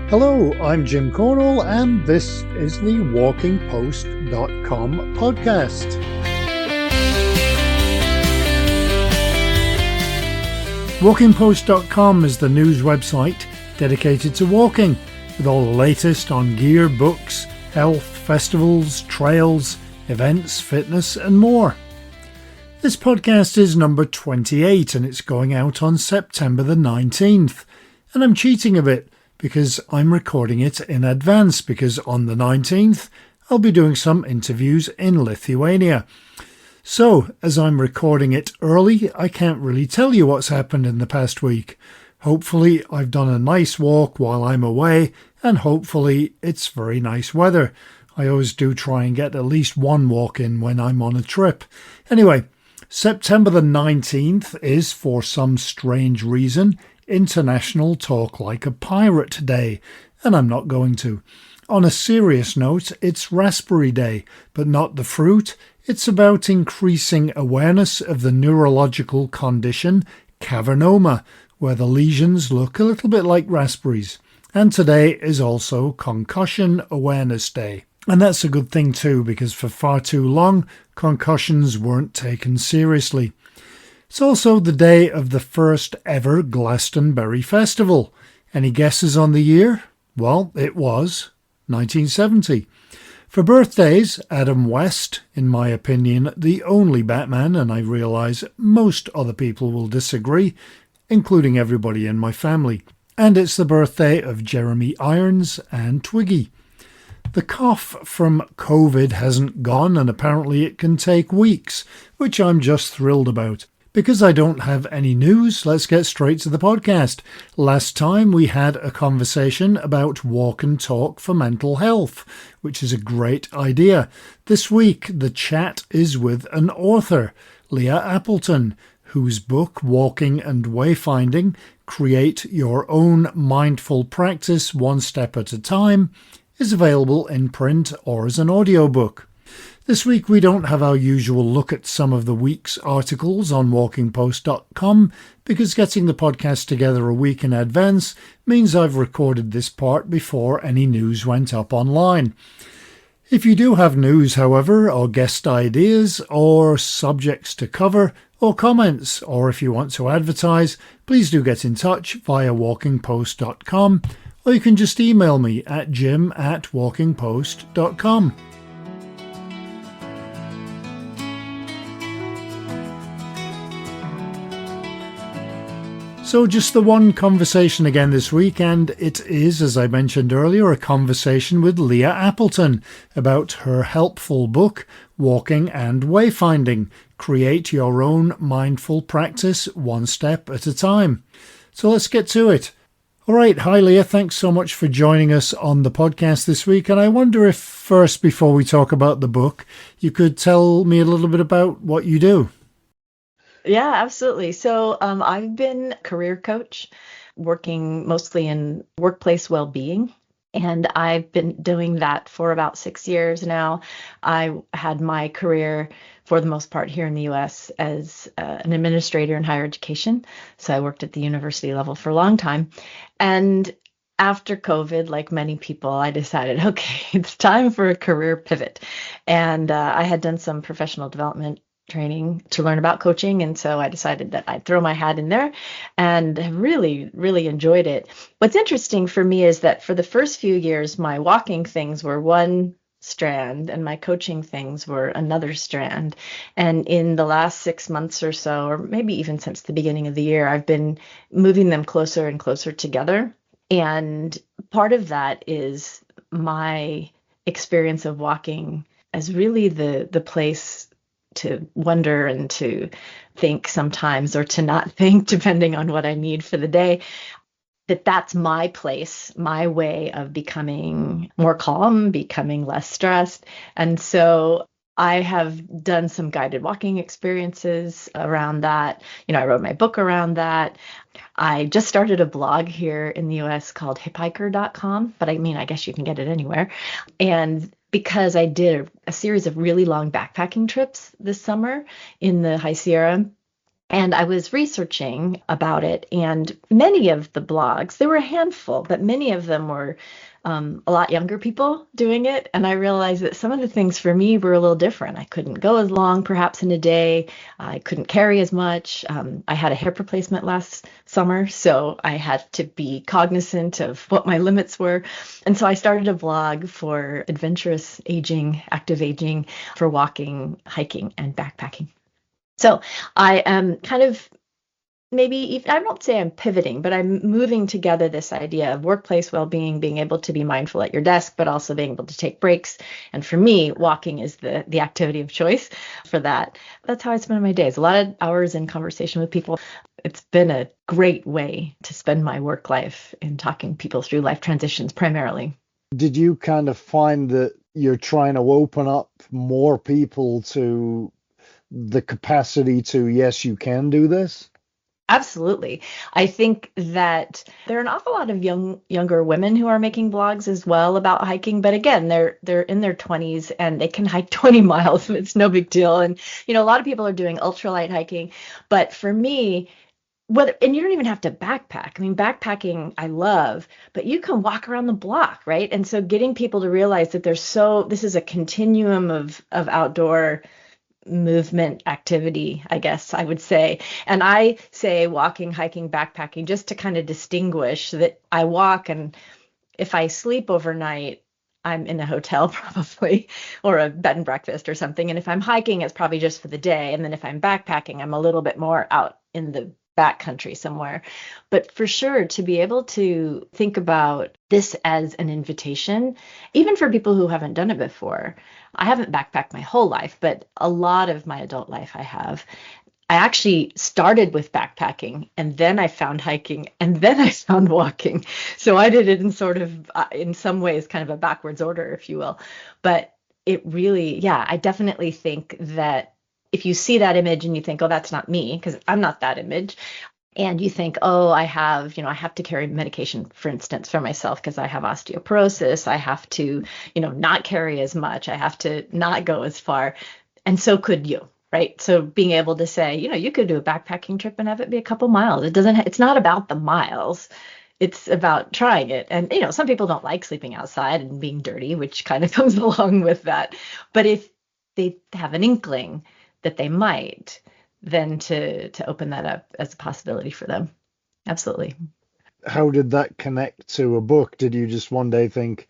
Hello, I'm Jim Cornwall, and this is the WalkingPost.com podcast. WalkingPost.com is the news website dedicated to walking, with all the latest on gear, books, health, festivals, trails, events, fitness, and more. This podcast is number 28 and it's going out on September the 19th. And I'm cheating a bit because I'm recording it in advance because on the 19th I'll be doing some interviews in Lithuania. So, as I'm recording it early, I can't really tell you what's happened in the past week. Hopefully I've done a nice walk while I'm away and hopefully it's very nice weather. I always do try and get at least one walk in when I'm on a trip. Anyway, September the 19th is, for some strange reason, International Talk Like a Pirate Day, and I'm not going to. On a serious note, it's Raspberry Day, but not the fruit. It's about increasing awareness of the neurological condition cavernoma, where the lesions look a little bit like raspberries. And today is also Concussion Awareness Day. And that's a good thing too, because for far too long, concussions weren't taken seriously. It's also the day of the first ever Glastonbury Festival. Any guesses on the year? Well, it was 1970. For birthdays, Adam West, in my opinion, the only Batman, and I realise most other people will disagree, including everybody in my family. And it's the birthday of Jeremy Irons and Twiggy. The cough from COVID hasn't gone, and apparently it can take weeks, which I'm just thrilled about. Because I don't have any news, let's get straight to the podcast. Last time we had a conversation about walk and talk for mental health, which is a great idea. This week the chat is with an author, Lea Appleton, whose book Walking and Wayfinding, Create Your Own Mindful Practice One Step at a Time, is available in print or as an audiobook. This week we don't have our usual look at some of the week's articles on walkingpost.com because getting the podcast together a week in advance means I've recorded this part before any news went up online. If you do have news, however, or guest ideas, or subjects to cover, or comments, or if you want to advertise, please do get in touch via walkingpost.com, or you can just email me at jim@walkingpost.com. So just the one conversation again this week, and it is, as I mentioned earlier, a conversation with Lea Appleton about her helpful book, Walking and Wayfinding, Create Your Own Mindful Practice One Step at a Time. So let's get to it. All right, hi Lea, thanks so much for joining us on the podcast this week. And I wonder if first, before we talk about the book, you could tell me a little bit about what you do. Yeah, absolutely. So I've been a career coach, working mostly in workplace well-being. And I've been doing that for about 6 years now. I had my career, for the most part, here in the U.S. as an administrator in higher education. So I worked at the university level for a long time. And after COVID, like many people, I decided, okay, it's time for a career pivot. And I had done some professional development training to learn about coaching. And so I decided that I'd throw my hat in there and have really, really enjoyed it. What's interesting for me is that for the first few years, my walking things were one strand and my coaching things were another strand. And in the last 6 months or so, or maybe even since the beginning of the year, I've been moving them closer and closer together. And part of that is my experience of walking as really the place to wonder and to think sometimes, or to not think, depending on what I need for the day, that's my place, my way of becoming more calm, becoming less stressed. And so I have done some guided walking experiences around that. I wrote my book around that. I just started a blog here in the US called hiphiker.com, but I guess you can get it anywhere. And because I did a series of really long backpacking trips this summer in the High Sierra, And I was researching about it, and many of the blogs, there were a handful, but many of them were a lot younger people doing it. And I realized that some of the things for me were a little different. I couldn't go as long, perhaps in a day. I couldn't carry as much. I had a hip replacement last summer, so I had to be cognizant of what my limits were. And so I started a blog for adventurous aging, active aging, for walking, hiking, and backpacking. So I am kind of I won't say I'm pivoting, but I'm moving together this idea of workplace well-being, being able to be mindful at your desk, but also being able to take breaks. And for me, walking is the activity of choice for that. That's how I spend my days. A lot of hours in conversation with people. It's been a great way to spend my work life in talking people through life transitions primarily. Did you kind of find that you're trying to open up more people to the capacity to, yes, you can do this? Absolutely. I think that there are an awful lot of younger women who are making blogs as well about hiking, but again, they're in their 20s and they can hike 20 miles. It's no big deal. And a lot of people are doing ultralight hiking, but for me, and you don't even have to backpack. I mean, backpacking I love, but you can walk around the block, right? And so getting people to realize that this is a continuum of outdoor movement activity, I guess I would say. And I say walking, hiking, backpacking just to kind of distinguish that I walk, and if I sleep overnight, I'm in a hotel probably, or a bed and breakfast or something. And if I'm hiking, it's probably just for the day. And then if I'm backpacking, I'm a little bit more out in the backcountry somewhere. But for sure, to be able to think about this as an invitation, even for people who haven't done it before. I haven't backpacked my whole life, but a lot of my adult life I have. I actually started with backpacking, and then I found hiking, and then I found walking. So I did it in sort of, in some ways, kind of a backwards order, if you will. But it really, yeah, I definitely think that if you see that image and you think, oh, that's not me, because I'm not that image, and you think, oh, I have to carry medication, for instance, for myself because I have osteoporosis. I have to, not carry as much. I have to not go as far. And so could you, right? So being able to say, you could do a backpacking trip and have it be a couple miles. It's not about the miles. It's about trying it. And, some people don't like sleeping outside and being dirty, which kind of comes along with that. But if they have an inkling that they might, then to open that up as a possibility for them. Absolutely. How did that connect to a book? Did you just one day think,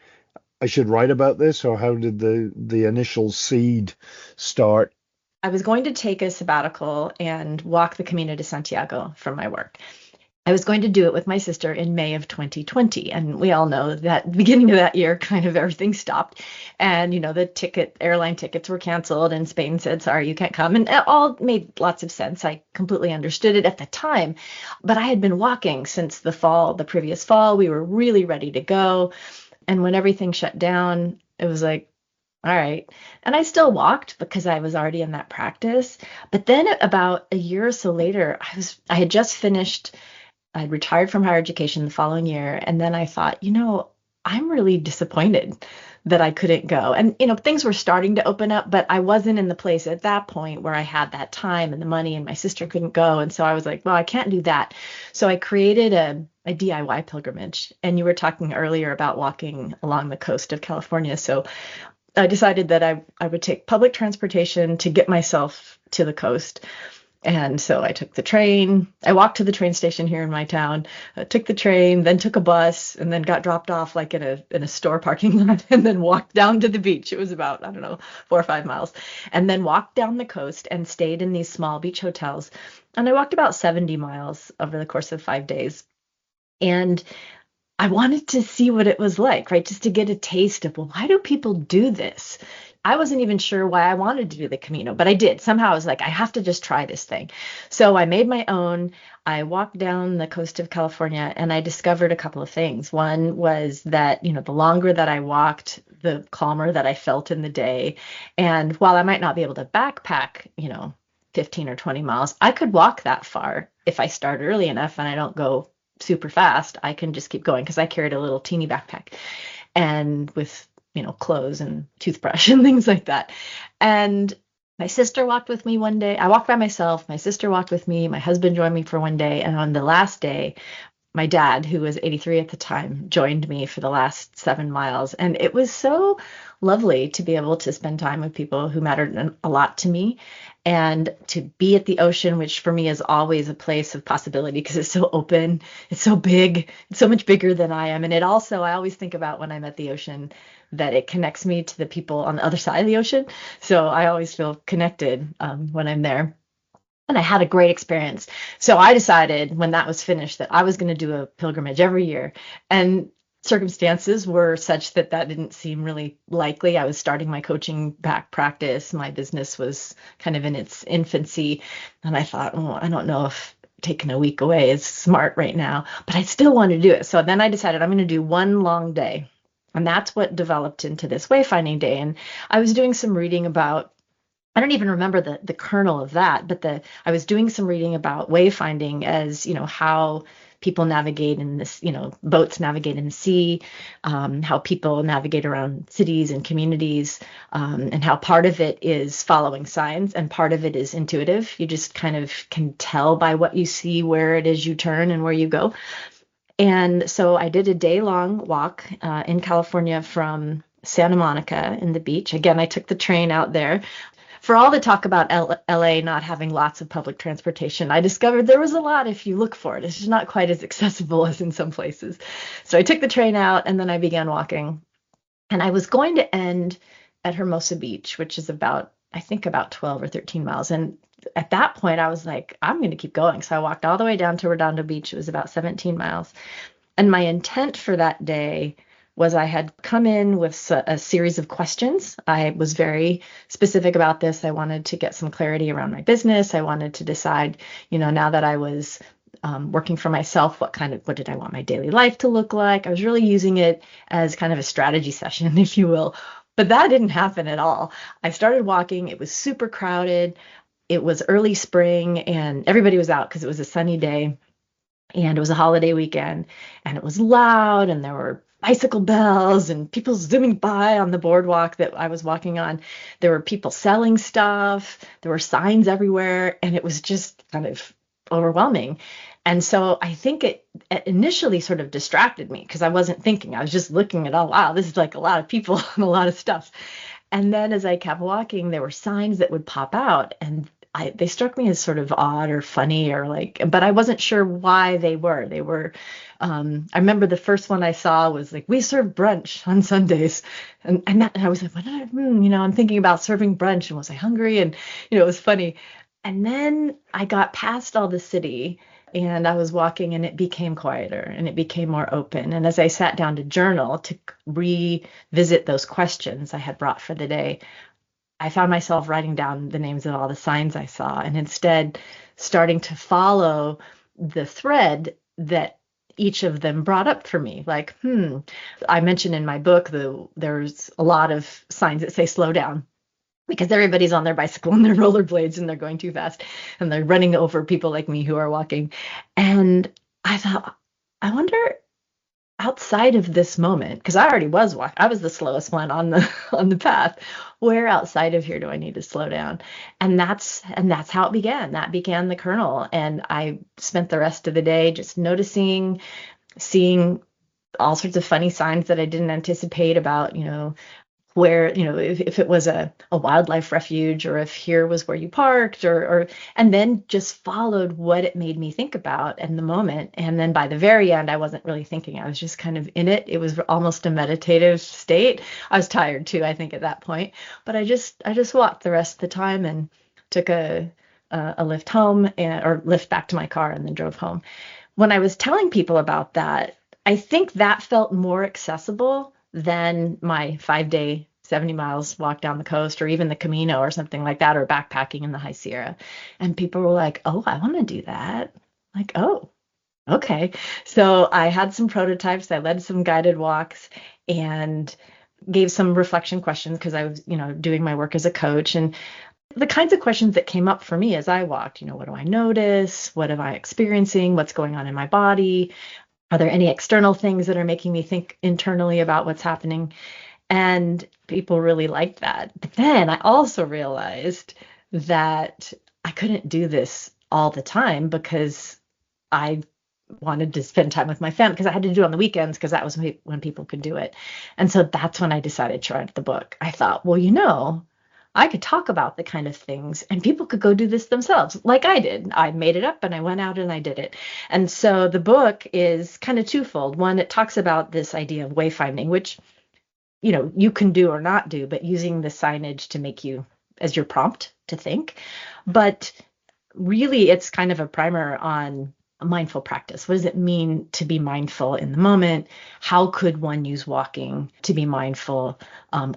I should write about this? Or how did the initial seed start? I was going to take a sabbatical and walk the Camino de Santiago from my work. I was going to do it with my sister in May of 2020. And we all know that beginning of that year, kind of everything stopped. And, the airline tickets were canceled, and Spain said, sorry, you can't come. And it all made lots of sense. I completely understood it at the time. But I had been walking since the previous fall. We were really ready to go. And when everything shut down, it was like, all right. And I still walked because I was already in that practice. But then about a year or so later, I had just finished. I'd retired from higher education the following year. And then I thought, I'm really disappointed that I couldn't go. And, things were starting to open up, but I wasn't in the place at that point where I had that time and the money, and my sister couldn't go. And so I was like, well, I can't do that. So I created a DIY pilgrimage. And you were talking earlier about walking along the coast of California. So I decided that I would take public transportation to get myself to the coast. And so I took the train. I walked to the train station here in my town, took the train, then took a bus, and then got dropped off like in a store parking lot, and then walked down to the beach. It was about, 4 or 5 miles, and then walked down the coast and stayed in these small beach hotels. And I walked about 70 miles over the course of 5 days. And I wanted to see what it was like, right? Just to get a taste of, well, why do people do this? I wasn't even sure why I wanted to do the Camino, but I did. Somehow I was like, I have to just try this thing. So I made my own. I walked down the coast of California, and I discovered a couple of things. One was that, the longer that I walked, the calmer that I felt in the day. And while I might not be able to backpack, 15 or 20 miles, I could walk that far if I start early enough and I don't go super fast. I can just keep going because I carried a little teeny backpack and with clothes and toothbrush and things like that. And My sister walked with me one day. I walked by myself. My sister walked with me. My husband joined me for one day. And on the last day, my dad, who was 83 at the time, joined me for the last 7 miles. And it was so lovely to be able to spend time with people who mattered a lot to me and to be at the ocean, which for me is always a place of possibility because it's so open, it's so big, it's so much bigger than I am. And it also, I always think about when I'm at the ocean that it connects me to the people on the other side of the ocean. So I always feel connected when I'm there. And I had a great experience. So I decided when that was finished that I was going to do a pilgrimage every year. And circumstances were such that that didn't seem really likely. I was starting my coaching back practice. My business was kind of in its infancy. And I thought, oh, I don't know if taking a week away is smart right now, but I still want to do it. So then I decided I'm going to do one long day. And that's what developed into this wayfinding day. And I was doing some reading about, I don't even remember the kernel of that, but I was doing some reading about wayfinding as, how people navigate in this, boats navigate in the sea, how people navigate around cities and communities, and how part of it is following signs and part of it is intuitive. You just kind of can tell by what you see where it is you turn and where you go. And so I did a day-long walk in California from Santa Monica in the beach. Again, I took the train out there. For all the talk about LA not having lots of public transportation, I discovered there was a lot if you look for it. It's just not quite as accessible as in some places. So I took the train out and then I began walking. And I was going to end at Hermosa Beach, which is about 12 or 13 miles. And at that point, I was like, I'm going to keep going. So I walked all the way down to Redondo Beach. It was about 17 miles. And my intent for that day was I had come in with a series of questions. I was very specific about this. I wanted to get some clarity around my business. I wanted to decide, now that I was working for myself, what did I want my daily life to look like? I was really using it as kind of a strategy session, if you will. But that didn't happen at all. I started walking. It was super crowded. It was early spring and everybody was out because it was a sunny day. And it was a holiday weekend and it was loud and there were bicycle bells and people zooming by on the boardwalk that I was walking on. There were people selling stuff. There were signs everywhere. And it was just kind of overwhelming. And so I think it initially sort of distracted me because I wasn't thinking. I was just looking at, oh, wow, this is like a lot of people and a lot of stuff. And then as I kept walking, there were signs that would pop out and they struck me as sort of odd or funny or but I wasn't sure why they were. They were, I remember the first one I saw was like, we serve brunch on Sundays. And I was like, I'm thinking about serving brunch and was I hungry? And, it was funny. And then I got past all the city and I was walking and it became quieter and it became more open. And as I sat down to journal to revisit those questions I had brought for the day, I found myself writing down the names of all the signs I saw and instead starting to follow the thread that each of them brought up for me. Like, I mentioned in my book, there's a lot of signs that say slow down because everybody's on their bicycle and their rollerblades and they're going too fast and they're running over people like me who are walking. And I thought, I wonder outside of this moment, because I already was walking, I was the slowest one on the path. Where outside of here do I need to slow down? And that's how it began. That began the kernel. And I spent the rest of the day just noticing, seeing all sorts of funny signs that I didn't anticipate about, where, if it was a wildlife refuge or if here was where you parked and then just followed what it made me think about in the moment. And then by the very end, I wasn't really thinking. I was just kind of in it. It was almost a meditative state. I was tired too, I think, at that point. But I just walked the rest of the time and took a lift home or lift back to my car and then drove home. When I was telling people about that, I think that felt more accessible than my 5-day 70 miles walk down the coast or even the Camino or something like that, or backpacking in the High Sierra. And people were like, oh, I want to do that. Like, oh, okay. So I had some prototypes. I led some guided walks and gave some reflection questions because I was, doing my work as a coach. And the kinds of questions that came up for me as I walked, what do I notice? What am I experiencing? What's going on in my body? Are there any external things that are making me think internally about what's happening? And people really liked that. But then I also realized that I couldn't do this all the time because I wanted to spend time with my family, because I had to do it on the weekends because that was when people could do it. And so that's when I decided to write the book. I thought, well, I could talk about the kind of things and people could go do this themselves like I did. I made it up and I went out and I did it. And so the book is kind of twofold. One, it talks about this idea of wayfinding, which you can do or not do, but using the signage to make you as your prompt to think. But really, it's kind of a primer on a mindful practice. What does it mean to be mindful in the moment? How could one use walking to be mindful,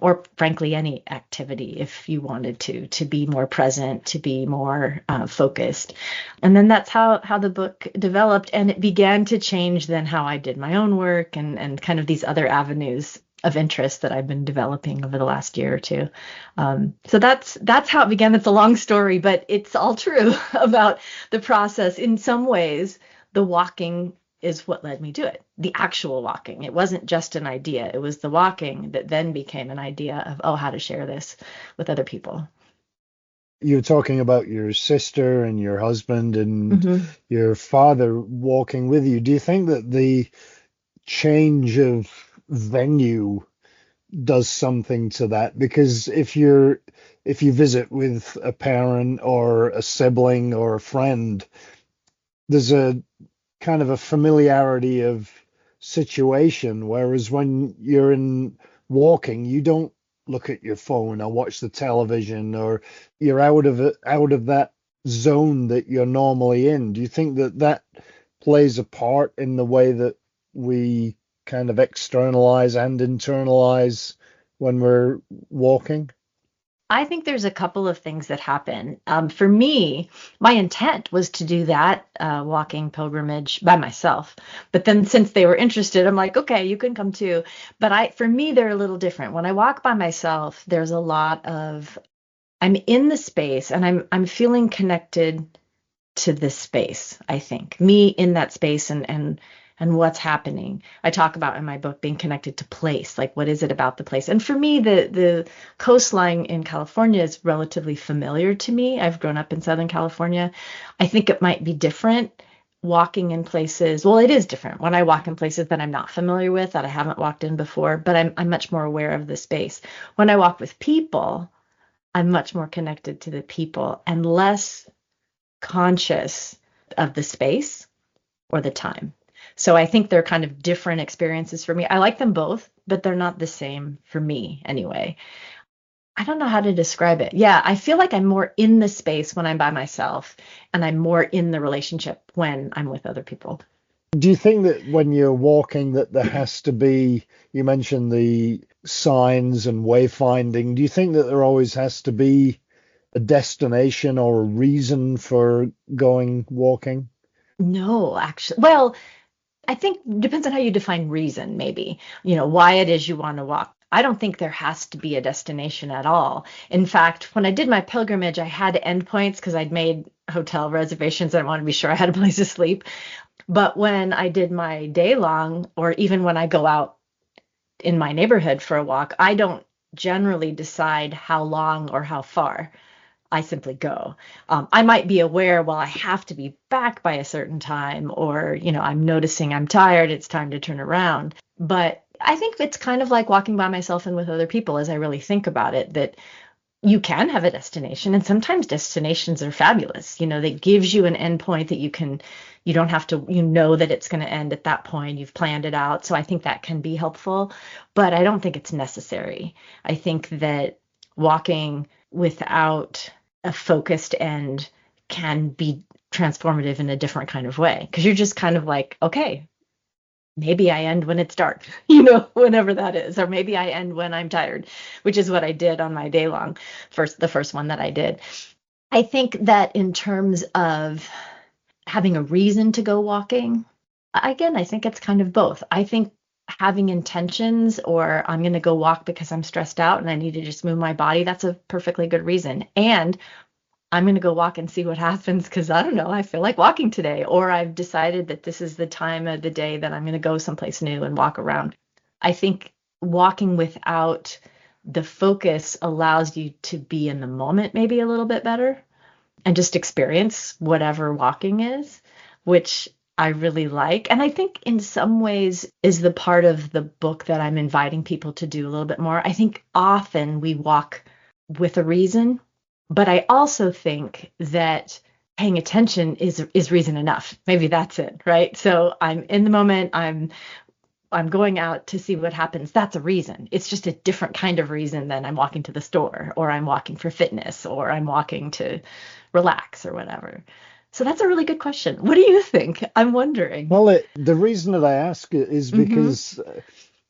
or frankly, any activity if you wanted to be more present, to be more focused? And then that's how the book developed. And it began to change then how I did my own work and kind of these other avenues of interest that I've been developing over the last year or two. So that's how it began. It's a long story, but it's all true about the process. In some ways, the walking is what led me to it. The actual walking. It wasn't just an idea. It was the walking that then became an idea of, how to share this with other people. You're talking about your sister and your husband and your father walking with you. Do you think that the change of venue does something to that? Because if you visit with a parent or a sibling or a friend, there's a kind of a familiarity of situation, whereas when you're in walking, you don't look at your phone or watch the television, or you're out of that zone that you're normally in. Do you think that plays a part in the way that we kind of externalize and internalize when we're walking? I think there's a couple of things that happen. For me, my intent was to do that walking pilgrimage by myself. But then since they were interested, I'm like, okay, you can come too. But for me, they're a little different. When I walk by myself, there's a lot of, I'm in the space and I'm feeling connected to this space. I think me in that space and what's happening. I talk about in my book being connected to place, like what is it about the place? And for me, the coastline in California is relatively familiar to me. I've grown up in Southern California. I think it might be different walking in places. Well, it is different when I walk in places that I'm not familiar with, that I haven't walked in before, but I'm much more aware of the space. When I walk with people, I'm much more connected to the people and less conscious of the space or the time. So I think they're kind of different experiences for me. I like them both, but they're not the same for me anyway. I don't know how to describe it. Yeah, I feel like I'm more in the space when I'm by myself, and I'm more in the relationship when I'm with other people. Do you think that when you're walking that there has to be, you mentioned the signs and wayfinding, do you think that there always has to be a destination or a reason for going walking? No, actually. Well, I think depends on how you define reason, maybe, why it is you want to walk. I don't think there has to be a destination at all. In fact, when I did my pilgrimage, I had endpoints because I'd made hotel reservations and I wanted to be sure I had a place to sleep. But when I did my day long, or even when I go out in my neighborhood for a walk, I don't generally decide how long or how far. I simply go. I might be aware, well, I have to be back by a certain time, or, I'm noticing I'm tired, it's time to turn around. But I think it's kind of like walking by myself and with other people as I really think about it, that you can have a destination, and sometimes destinations are fabulous. That gives you an endpoint that you don't have to, that it's going to end at that point. You've planned it out. So I think that can be helpful, but I don't think it's necessary. I think that walking without a focused end can be transformative in a different kind of way, because you're just kind of like, okay, maybe I end when it's dark, whenever that is, or maybe I end when I'm tired, which is what I did on my day long, the first one that I did. I think that in terms of having a reason to go walking, again, I think it's kind of both. I think having intentions, or I'm going to go walk because I'm stressed out and I need to just move my body, that's a perfectly good reason. And I'm going to go walk and see what happens because I don't know, I feel like walking today, or I've decided that this is the time of the day that I'm going to go someplace new and walk around. I think walking without the focus allows you to be in the moment maybe a little bit better and just experience whatever walking is, which I really like. And I think in some ways is the part of the book that I'm inviting people to do a little bit more. I think often we walk with a reason, but I also think that paying attention is reason enough. Maybe that's it, right? So I'm in the moment, I'm going out to see what happens. That's a reason. It's just a different kind of reason than I'm walking to the store, or I'm walking for fitness, or I'm walking to relax or whatever. So that's a really good question. What do you think? I'm wondering. Well, the reason that I ask it is Mm-hmm. because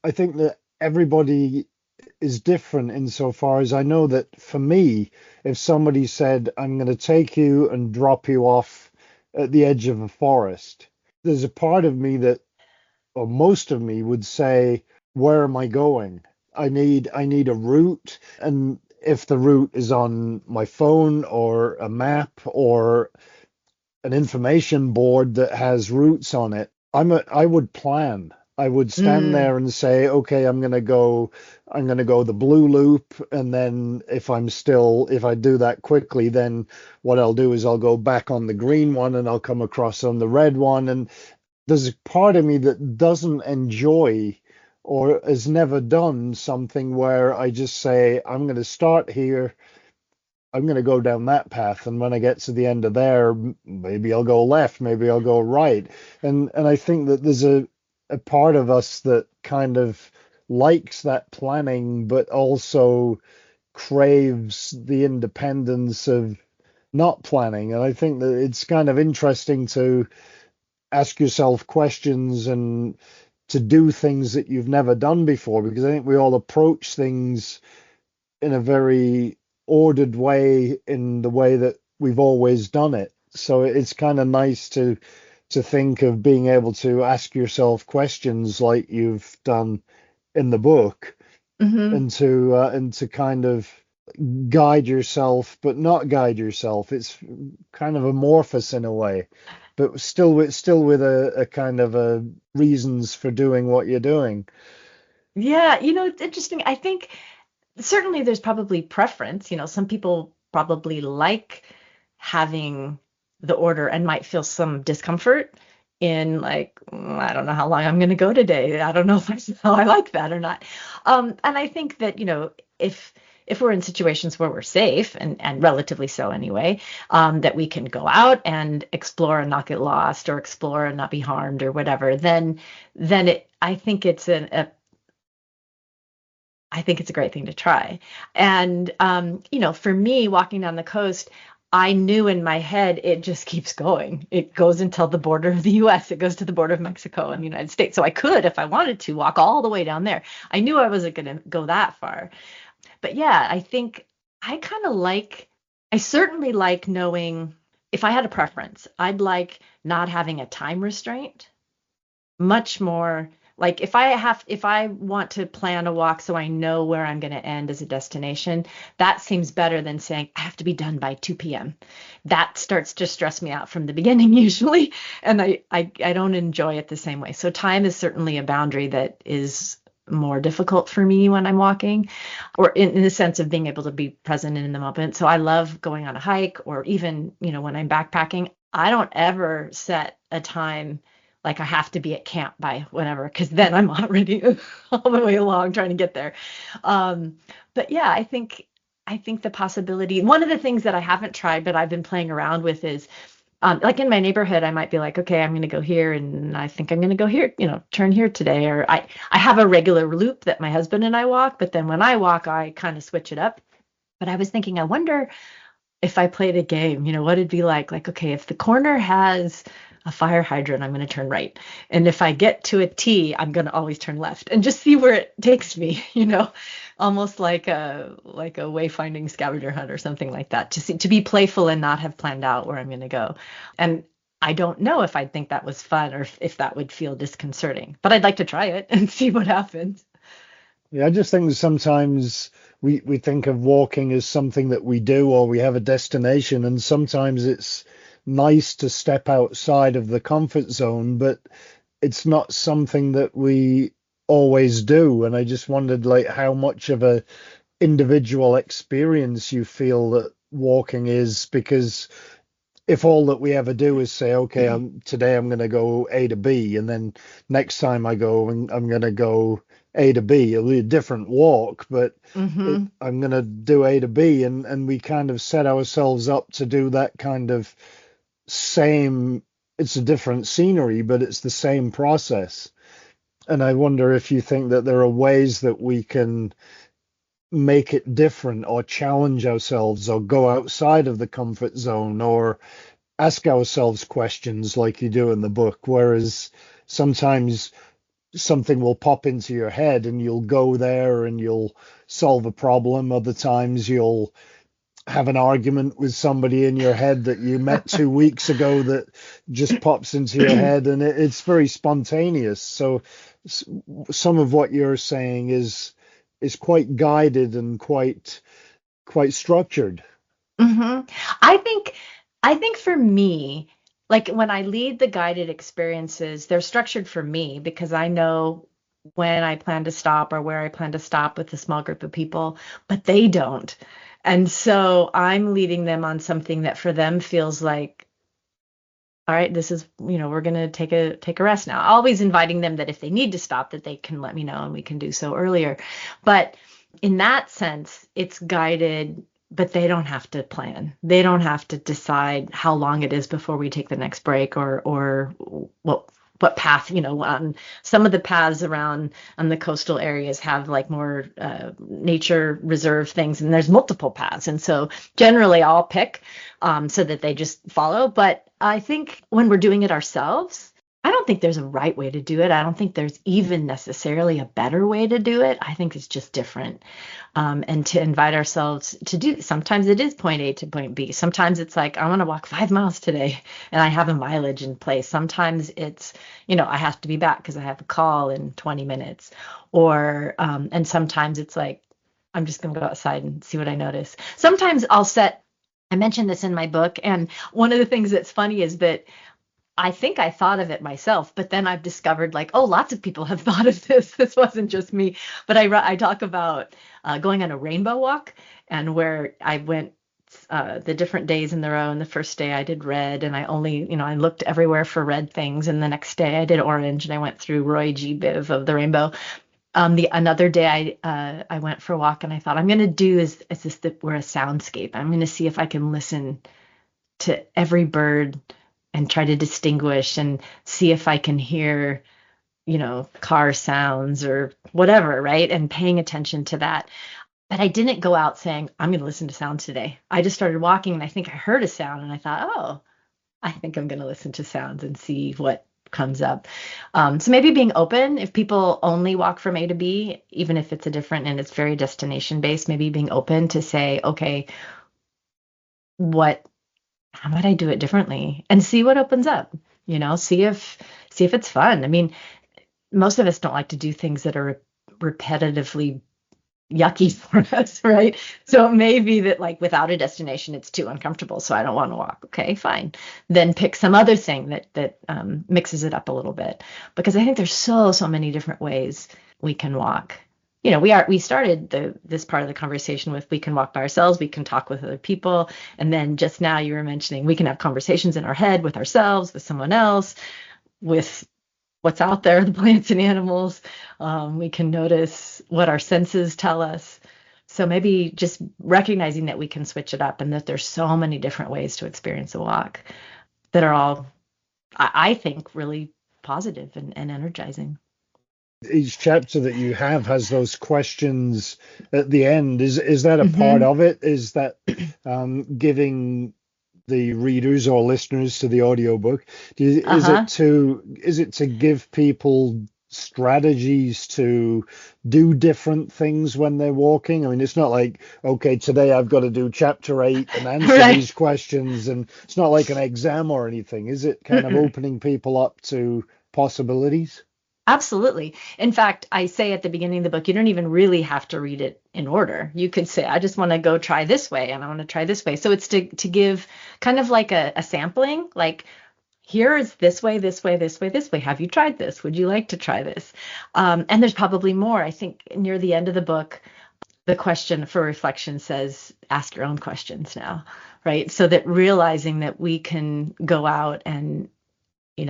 I think that everybody is different insofar as I know that for me, if somebody said, I'm going to take you and drop you off at the edge of a forest, there's a part of me that, or most of me would say, where am I going? I need a route. And if the route is on my phone or a map or an information board that has routes on it, I would plan. I would stand Mm, there and say, okay, I'm gonna go the blue loop, and then if I do that quickly, then what I'll do is I'll go back on the green one and I'll come across on the red one. And there's a part of me that doesn't enjoy or has never done something where I just say, I'm going to start here, I'm going to go down that path, and when I get to the end of there, maybe I'll go left, maybe I'll go right. And I think that there's a part of us that kind of likes that planning, but also craves the independence of not planning. And I think that it's kind of interesting to ask yourself questions and to do things that you've never done before, because I think we all approach things in a very ordered way, in the way that we've always done it. So it's kind of nice to think of being able to ask yourself questions like you've done in the book, hmm. and to kind of guide yourself, but not guide yourself. It's kind of amorphous in a way, but still with a kind of a reasons for doing what you're doing. Yeah, it's interesting. I think certainly there's probably preference. Some people probably like having the order and might feel some discomfort in like, I don't know how long I'm going to go today. I don't know if how I like that or not. And I think that, if we're in situations where we're safe and relatively so anyway, that we can go out and explore and not get lost or explore and not be harmed or whatever, then I think I think it's a great thing to try. And, for me, walking down the coast, I knew in my head it just keeps going. It goes until the border of the US, it goes to the border of Mexico and the United States. So I could, if I wanted to, walk all the way down there. I knew I wasn't going to go that far. But yeah, I think I kind of I certainly like knowing if I had a preference, I'd like not having a time restraint much more. Like if I want to plan a walk so I know where I'm going to end as a destination, that seems better than saying I have to be done by 2 p.m. That starts to stress me out from the beginning usually, and I don't enjoy it the same way. So time is certainly a boundary that is more difficult for me when I'm walking, or in the sense of being able to be present in the moment. So I love going on a hike, or even, when I'm backpacking, I don't ever set a time like I have to be at camp by whatever, because then I'm already all the way along trying to get there. Um, but yeah, I think the possibility. One of the things that I haven't tried, but I've been playing around with is like in my neighborhood, I might be like, okay, I'm going to go here, and I think I'm going to go here, turn here today. Or I have a regular loop that my husband and I walk, but then when I walk, I kind of switch it up. But I was thinking, I wonder if I played a game, what it'd be like. Like, okay, if the corner has a fire hydrant, I'm going to turn right. And if I get to a T, I'm going to always turn left and just see where it takes me, almost like a wayfinding scavenger hunt or something like that, to be playful and not have planned out where I'm going to go. And I don't know if I'd think that was fun or if that would feel disconcerting, but I'd like to try it and see what happens. Yeah, I just think that sometimes we think of walking as something that we do or we have a destination, and sometimes it's nice to step outside of the comfort zone, but it's not something that we always do. And I just wondered, like, how much of a individual experience you feel that walking is, because if all that we ever do is say, okay, today I'm going to go A to B, and then next time I go, I'm going to go A to B, it'll be a different walk, but I'm going to do A to B, and we kind of set ourselves up to do that kind of same, it's a different scenery, but it's the same process. And I wonder if you think that there are ways that we can make it different, or challenge ourselves, or go outside of the comfort zone, or ask ourselves questions like you do in the book. Whereas sometimes something will pop into your head and you'll go there and you'll solve a problem. Other times you'll have an argument with somebody in your head that you met 2 weeks ago that just pops into your head, and it's very spontaneous. So some of what you're saying is quite guided and quite structured. I think for me, like when I lead the guided experiences, they're structured for me because I know when I plan to stop or where I plan to stop with a small group of people, but they don't. And so I'm leading them on something that for them feels like, all right, this is, we're going to take a rest now. Always inviting them that if they need to stop, that they can let me know and we can do so earlier. But in that sense, it's guided, but they don't have to plan. They don't have to decide how long it is before we take the next break, or what path, some of the paths around on the coastal areas have like more nature reserve things, and there's multiple paths. And so generally I'll pick so that they just follow. But I think when we're doing it ourselves, I don't think there's a right way to do it. I don't think there's even necessarily a better way to do it. I think it's just different. And to invite ourselves to do, sometimes it is point A to point B. Sometimes it's like, I want to walk 5 miles today and I have a mileage in place. Sometimes it's, I have to be back because I have a call in 20 minutes. Or, and sometimes it's like, I'm just going to go outside and see what I notice. Sometimes I mentioned this in my book. And one of the things that's funny is that I think I thought of it myself, but then I've discovered like, oh, lots of people have thought of this. This wasn't just me. But I talk about going on a rainbow walk, and where I went the different days in the row. And the first day I did red, and I only, I looked everywhere for red things. And the next day I did orange, and I went through Roy G. Biv of the rainbow. Another day I went for a walk, and I thought I'm going to do is this that we're a soundscape. I'm going to see if I can listen to every bird and try to distinguish and see if I can hear, car sounds or whatever, right? And paying attention to that. But I didn't go out saying, I'm going to listen to sounds today. I just started walking, and I think I heard a sound, and I thought, oh, I think I'm going to listen to sounds and see what comes up. So maybe being open, if people only walk from A to B, even if it's a different and it's very destination based, maybe being open to say, okay, how might I do it differently, and see what opens up, see if it's fun. I mean, most of us don't like to do things that are repetitively yucky for us, right? So it may be that like without a destination, it's too uncomfortable. So I don't want to walk. Okay, fine. Then pick some other thing that mixes it up a little bit, because I think there's so many different ways we can walk. We started this part of the conversation with, we can walk by ourselves, we can talk with other people. And then just now you were mentioning we can have conversations in our head with ourselves, with someone else, with what's out there, the plants and animals. We can notice what our senses tell us. So maybe just recognizing that we can switch it up, and that there's so many different ways to experience a walk that are all, I think, really positive and energizing. Each chapter that you have has those questions at the end. Is that a part of it? Is that giving the readers or listeners to the audiobook? Is it to give people strategies to do different things when they're walking? I mean, it's not like, okay, today I've got to do chapter 8 and answer these questions, and it's not like an exam or anything. Is it kind of opening people up to possibilities? Absolutely. In fact, I say at the beginning of the book, you don't even really have to read it in order. You could say, I just want to go try this way, and I want to try this way. So it's to give kind of like a sampling, like, here is this way, this way, this way, this way. Have you tried this? Would you like to try this? And there's probably more. I think near the end of the book, the question for reflection says, ask your own questions now, right? So that realizing that we can go out and,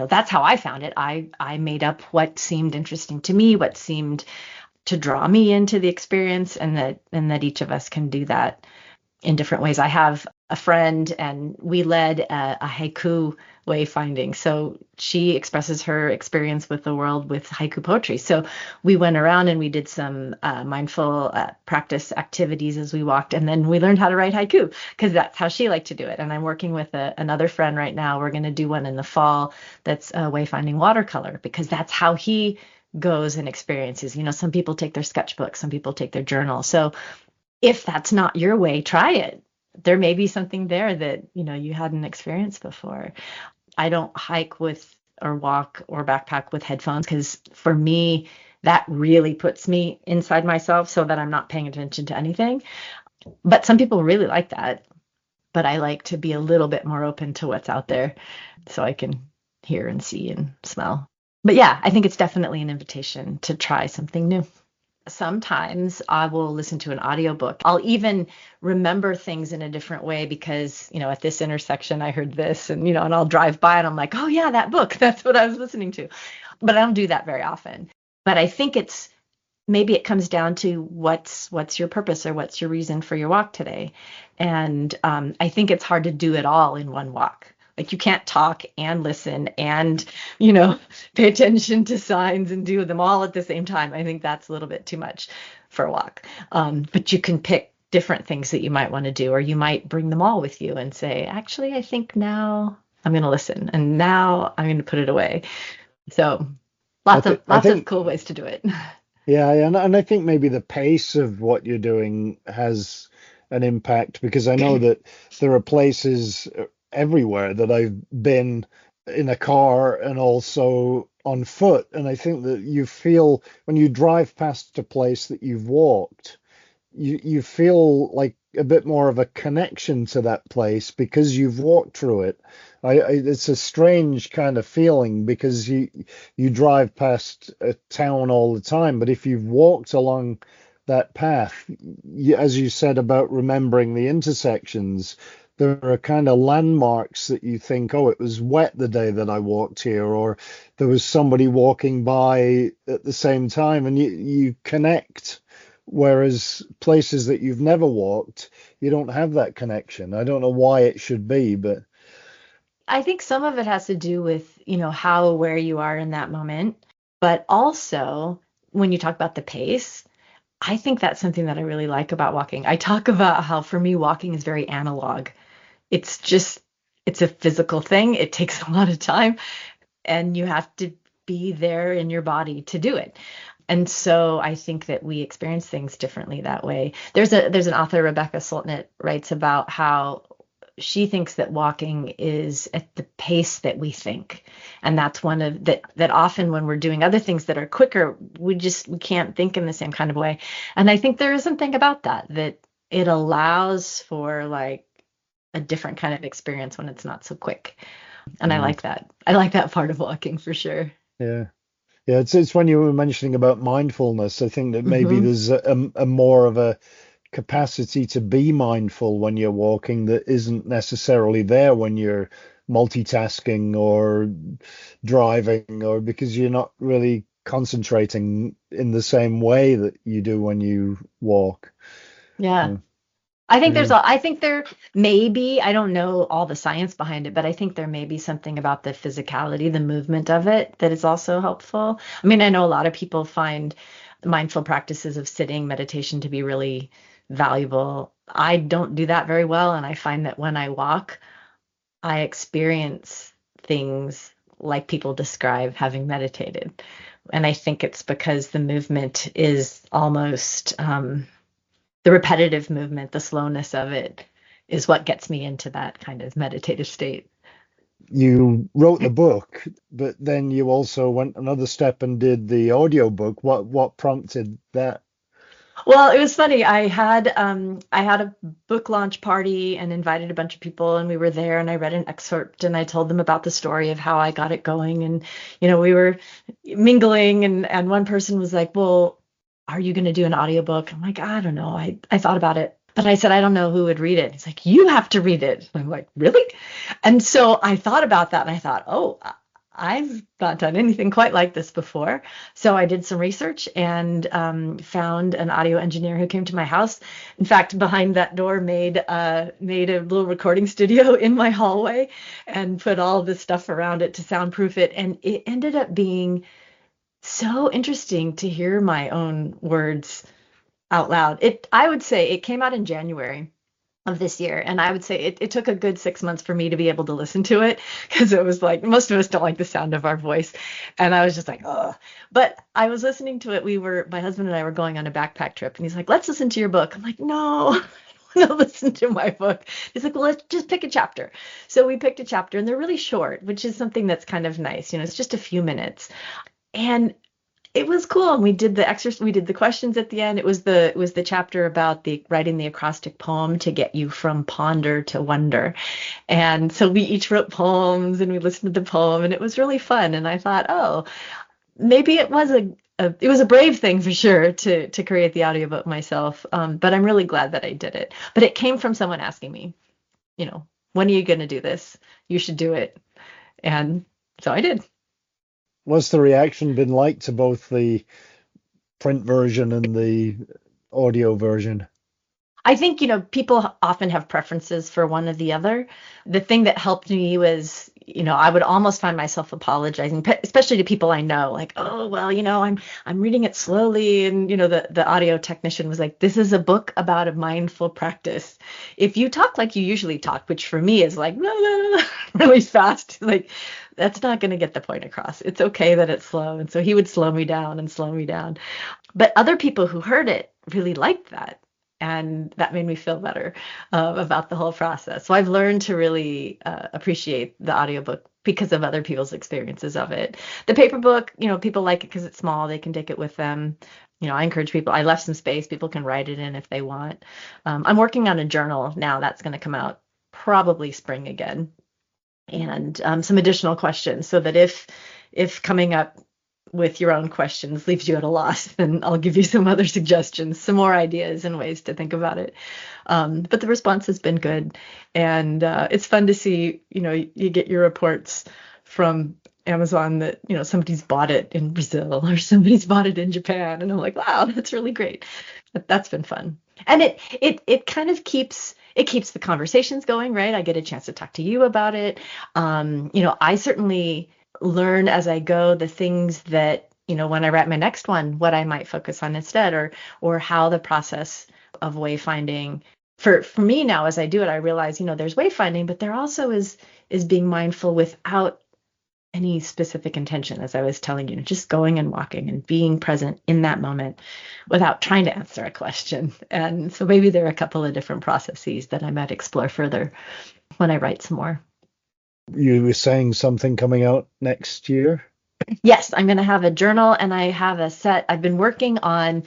that's how I found it. I made up what seemed interesting to me, what seemed to draw me into the experience, and that each of us can do that in different ways. I have a friend, and we led a haiku wayfinding. So she expresses her experience with the world with haiku poetry. So we went around and we did some mindful practice activities as we walked, and then we learned how to write haiku because that's how she liked to do it. And I'm working with another friend right now. We're going to do one in the fall that's wayfinding watercolor, because that's how he goes and experiences. Some people take their sketchbook, some people take their journal. So if that's not your way, try it. There may be something there that, you hadn't experienced before. I don't hike with or walk or backpack with headphones because for me, that really puts me inside myself so that I'm not paying attention to anything. But some people really like that. But I like to be a little bit more open to what's out there so I can hear and see and smell. But yeah, I think it's definitely an invitation to try something new. Sometimes I will listen to an audiobook. I'll even remember things in a different way because, at this intersection, I heard this and I'll drive by and I'm like, oh yeah, that book, that's what I was listening to. But I don't do that very often. But I think maybe it comes down to what's your purpose or what's your reason for your walk today. And I think it's hard to do it all in one walk. Like you can't talk and listen and, pay attention to signs and do them all at the same time. I think that's a little bit too much for a walk. But you can pick different things that you might want to do, or you might bring them all with you and say, actually, I think now I'm going to listen and now I'm going to put it away. So lots of cool ways to do it. Yeah, and I think maybe the pace of what you're doing has an impact, because I know that there are places everywhere that I've been in a car and also on foot. And I think that you feel when you drive past a place that you've walked, you feel like a bit more of a connection to that place because you've walked through it. It's a strange kind of feeling because you drive past a town all the time, but if you've walked along that path, as you said about remembering the intersections, there are kind of landmarks that you think, oh, it was wet the day that I walked here, or there was somebody walking by at the same time, and you connect. Whereas places that you've never walked, you don't have that connection. I don't know why it should be, but I think some of it has to do with, how aware you are in that moment. But also, when you talk about the pace, I think that's something that I really like about walking. I talk about how for me, walking is very analog. It's a physical thing. It takes a lot of time and you have to be there in your body to do it. And so I think that we experience things differently that way. There's an author, Rebecca Soltnit, writes about how she thinks that walking is at the pace that we think. And that's one of that often when we're doing other things that are quicker, we can't think in the same kind of way. And I think there is something about that it allows for like a different kind of experience when it's not so quick. And I like that. I like that part of walking for sure. yeah. Yeah, it's when you were mentioning about mindfulness, I think that maybe there's a more of a capacity to be mindful when you're walking that isn't necessarily there when you're multitasking or driving, or because you're not really concentrating in the same way that you do when you walk. Yeah. I think there may be, I don't know all the science behind it, but I think there may be something about the physicality, the movement of it that is also helpful. I mean, I know a lot of people find mindful practices of sitting meditation to be really valuable. I don't do that very well. And I find that when I walk, I experience things like people describe having meditated. And I think it's because the movement is almost, the repetitive movement, the slowness of it is what gets me into that kind of meditative state. You wrote the book, but then you also went another step and did the audio book. What prompted that? Well, it was funny. I had a book launch party and invited a bunch of people, and we were there, and I read an excerpt and I told them about the story of how I got it going. And we were mingling, and one person was like, "Well, are you going to do an audiobook?" I'm like, "I don't know. I thought about it." But I said, I don't know who would read it. He's like, "You have to read it." I'm like, "Really?" And so I thought about that and I thought, oh, I've not done anything quite like this before. So I did some research and found an audio engineer who came to my house. In fact, behind that door made a little recording studio in my hallway and put all this stuff around it to soundproof it. And it ended up being so interesting to hear my own words out loud. I would say it came out in January of this year. And I would say it took a good 6 months for me to be able to listen to it because it was like most of us don't like the sound of our voice. And I was just like, oh, but I was listening to it. My husband and I were going on a backpack trip and he's like, let's listen to your book. I'm like, no, I don't want to listen to my book. He's like, well, let's just pick a chapter. So we picked a chapter and they're really short, which is something that's kind of nice. It's just a few minutes. And it was cool. And we did the exercise, we did the questions at the end. It was the chapter about the writing the acrostic poem to get you from ponder to wonder. And so we each wrote poems and we listened to the poem and it was really fun. And I thought, oh, maybe it was a brave thing for sure to create the audiobook myself. But I'm really glad that I did it. But it came from someone asking me, when are you going to do this? You should do it. And so I did. What's the reaction been like to both the print version and the audio version? I think, people often have preferences for one or the other. The thing that helped me was, I would almost find myself apologizing, especially to people I know, like, oh, well, I'm reading it slowly. And, the audio technician was like, this is a book about a mindful practice. If you talk like you usually talk, which for me is like, really fast, like, that's not going to get the point across. It's okay that it's slow. And so he would slow me down and slow me down. But other people who heard it really liked that. And that made me feel better about the whole process. So I've learned to really appreciate the audiobook because of other people's experiences of it. The paper book, people like it because it's small. They can take it with them. I encourage people. I left some space. People can write it in if they want. I'm working on a journal now that's going to come out probably spring again. And some additional questions so that if coming up with your own questions leaves you at a loss, then I'll give you some other suggestions, some more ideas and ways to think about it. But the response has been good. And it's fun to see, you get your reports from Amazon that, somebody's bought it in Brazil or somebody's bought it in Japan. And I'm like, wow, that's really great. That's been fun. And it kind of keeps the conversations going, right? I get a chance to talk to you about it. I certainly learn as I go the things that, when I write my next one, what I might focus on instead, or how the process of wayfinding for me now, as I do it, I realize, there's wayfinding, but there also is being mindful without any specific intention, as I was telling you, just going and walking and being present in that moment without trying to answer a question. And so maybe there are a couple of different processes that I might explore further when I write some more. You were saying something coming out next year? Yes, I'm going to have a journal and I have a set. I've been working on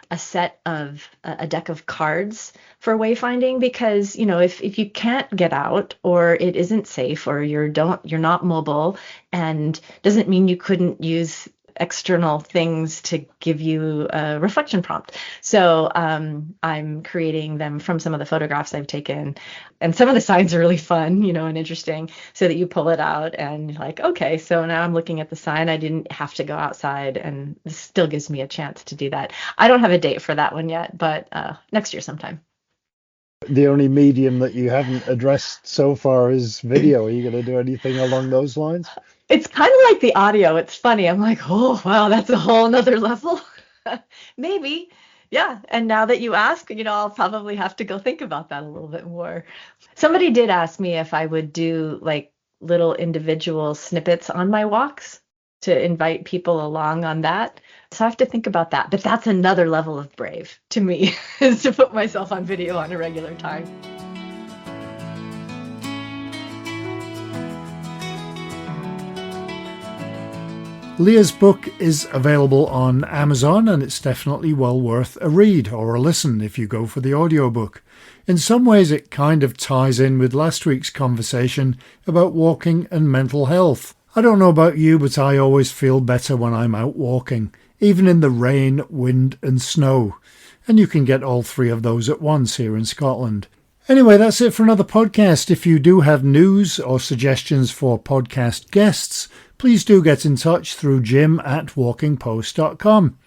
a set of a deck of cards for wayfinding because, if you can't get out or it isn't safe or you're not mobile, and doesn't mean you couldn't use external things to give you a reflection prompt. So I'm creating them from some of the photographs I've taken, and some of the signs are really fun, and interesting, so that you pull it out and you're like, okay, so now I'm looking at the sign. I didn't have to go outside, and this still gives me a chance to do that. I don't have a date for that one yet, but next year sometime. The only medium that you haven't addressed so far is video. Are you going to do anything along those lines? It's kind of like the audio. It's funny. I'm like, oh, wow, that's a whole nother level. Maybe. Yeah. And now that you ask, I'll probably have to go think about that a little bit more. Somebody did ask me if I would do like little individual snippets on my walks to invite people along on that. So I have to think about that. But that's another level of brave to me, is to put myself on video on a regular time. Lea's book is available on Amazon, and it's definitely well worth a read or a listen if you go for the audiobook. In some ways it kind of ties in with last week's conversation about walking and mental health. I don't know about you, but I always feel better when I'm out walking, even in the rain, wind and snow. And you can get all three of those at once here in Scotland. Anyway, that's it for another podcast. If you do have news or suggestions for podcast guests, please do get in touch through jim@walkingpost.com.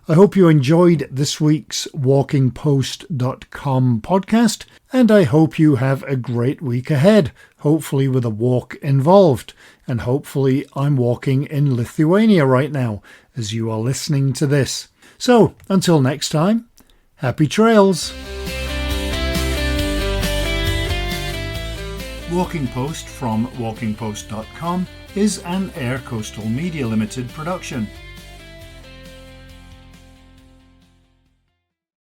I hope you enjoyed this week's walkingpost.com podcast, and I hope you have a great week ahead, hopefully with a walk involved. And hopefully I'm walking in Lithuania right now as you are listening to this. So, until next time, happy trails! Walking Post from walkingpost.com is an Air Coastal Media Limited production.